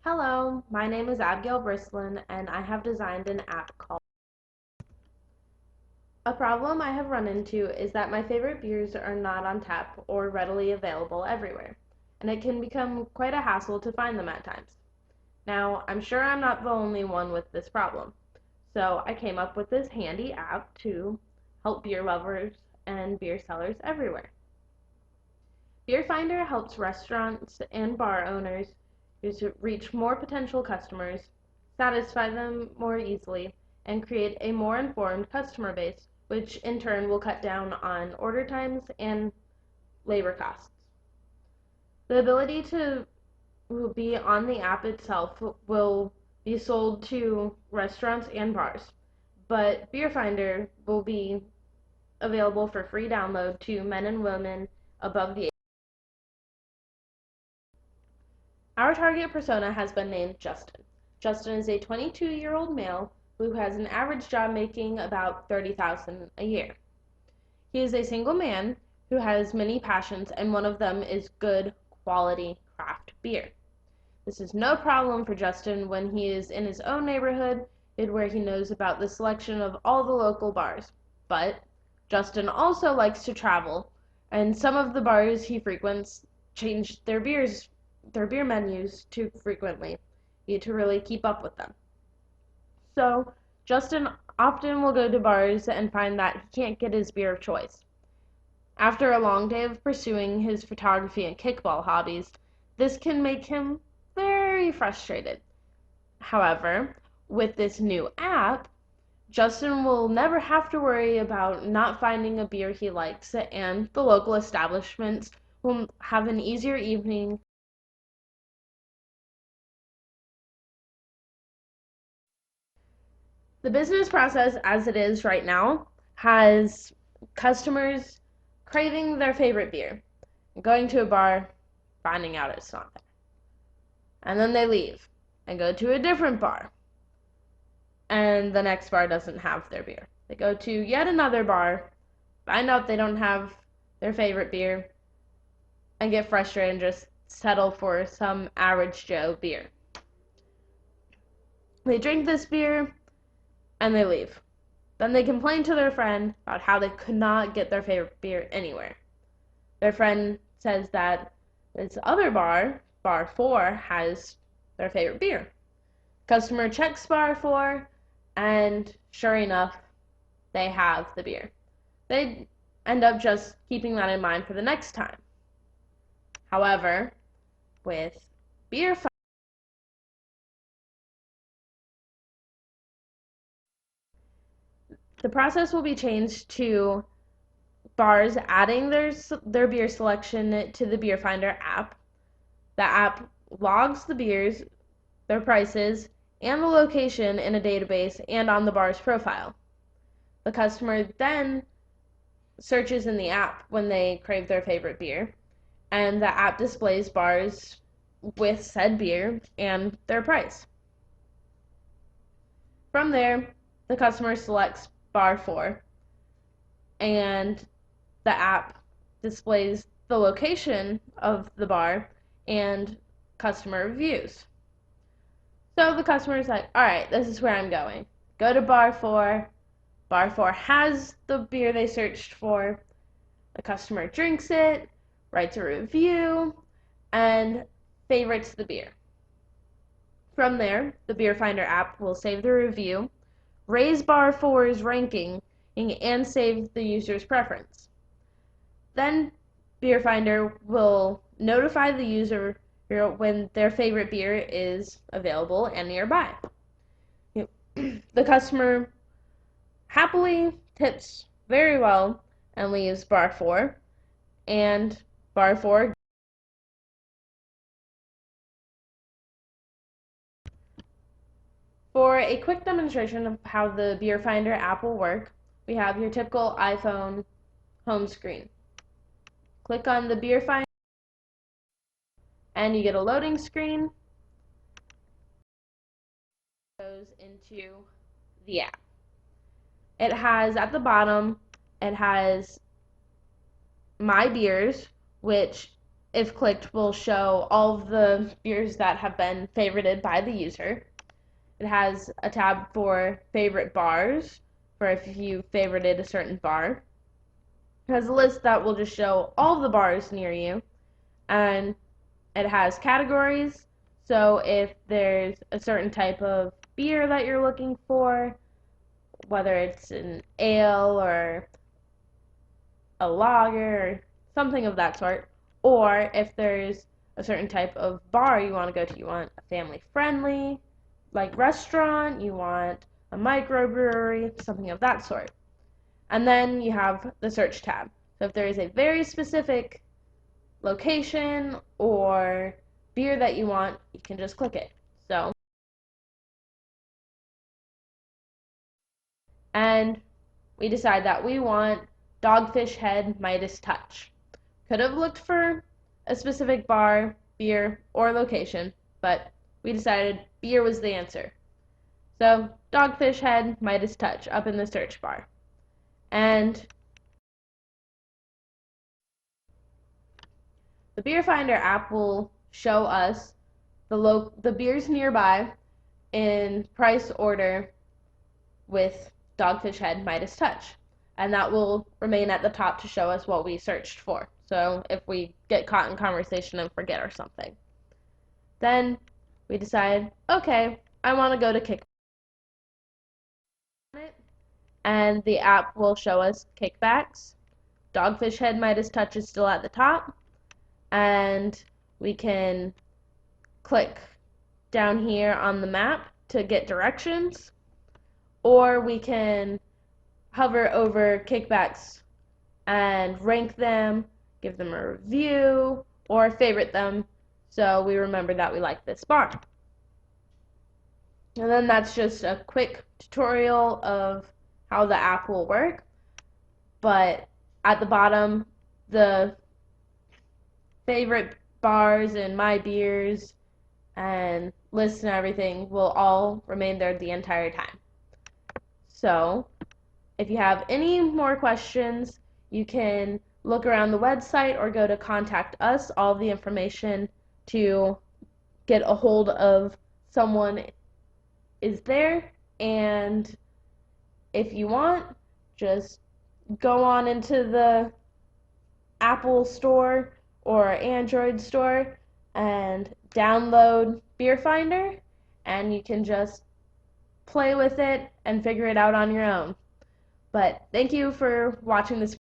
Hello, my name is Abigail Brislin, and I have designed an app called. A problem I have run into is that my favorite beers are not on tap or readily available everywhere, and it can become quite a hassle to find them at times. Now, I'm sure I'm not the only one with this problem, so I came up with this handy app to help beer lovers and beer sellers everywhere. Beer Finder helps restaurants and bar owners to reach more potential customers, satisfy them more easily, and create a more informed customer base, which in turn will cut down on order times and labor costs. The ability to be on the app itself will be sold to restaurants and bars, but Beer Finder will be available for free download to men and women above the age. Our target persona has been named Justin. Justin is a 22-year-old male who has an average job making about $30,000 a year. He is a single man who has many passions, and one of them is good quality craft beer. This is no problem for Justin when he is in his own neighborhood where he knows about the selection of all the local bars. But Justin also likes to travel, and some of the bars he frequents change their beer menus too frequently. You need to really keep up with them. So Justin often will go to bars and find that he can't get his beer of choice. After a long day of pursuing his photography and kickball hobbies, this can make him very frustrated. However, with this new app, Justin will never have to worry about not finding a beer he likes, and the local establishments will have an easier evening. The business process as it is right now has customers craving their favorite beer, going to a bar, finding out it's not there. And then they leave and go to a different bar, and the next bar doesn't have their beer. They go to yet another bar, find out they don't have their favorite beer, and get frustrated and just settle for some average Joe beer. They drink this beer and they leave. Then they complain to their friend about how they could not get their favorite beer anywhere. Their friend says that this other bar, bar 4, has their favorite beer. Customer checks bar 4, and sure enough, they have the beer. They end up just keeping that in mind for the next time. However, with beer, the process will be changed to bars adding their beer selection to the Beer Finder app. The app logs the beers, their prices, and the location in a database and on the bar's profile. The customer then searches in the app when they crave their favorite beer, and the app displays bars with said beer and their price. From there, the customer selects bar 4, and the app displays the location of the bar and customer reviews. So the customer is like, all right, this is where I'm going. Go to bar 4. Bar 4 has the beer they searched for. The customer drinks it, writes a review, and favorites the beer. From there, the Beer Finder app will save the review, raise bar 4's ranking, and save the user's preference. Then Beer Finder will notify the user when their favorite beer is available and nearby. The customer happily tips very well and leaves bar 4, and bar 4. For a quick demonstration of how the Beer Finder app will work, we have your typical iPhone home screen. Click on the Beer Finder and you get a loading screen. Goes into the app. It has at the bottom, it has my beers, which if clicked, will show all of the beers that have been favorited by the user. It has a tab for favorite bars, for if you favorited a certain bar. It has a list that will just show all the bars near you, and it has categories. So if there's a certain type of beer that you're looking for, whether it's an ale or a lager or something of that sort, or if there's a certain type of bar you want to go to, you want a family friendly like restaurant, you want a microbrewery, something of that sort. And then you have the search tab. So if there is a very specific location or beer that you want, you can just click it. And we decide that we want Dogfish Head Midas Touch. Could have looked for a specific bar, beer, or location, but we decided beer was the answer. So Dogfish Head Midas Touch up in the search bar. And the Beer Finder app will show us the beers nearby in price order with Dogfish Head Midas Touch. And that will remain at the top to show us what we searched for. So if we get caught in conversation and forget or something. Then we decide, okay, I want to go to Kickback. And the app will show us kickbacks. Dogfish Head Midas Touch is still at the top. And we can click down here on the map to get directions. Or we can hover over kickbacks and rank them, give them a review, or favorite them so we remember that we like this bar. And then that's just a quick tutorial of how the app will work. But at the bottom, the favorite bars and my beers and lists and everything will all remain there the entire time. So if you have any more questions, you can look around the website or go to contact us. All the information to get a hold of someone is there. And if you want, just go on into the Apple store or Android store and download Beer Finder, and you can just play with it and figure it out on your own. But thank you for watching this video.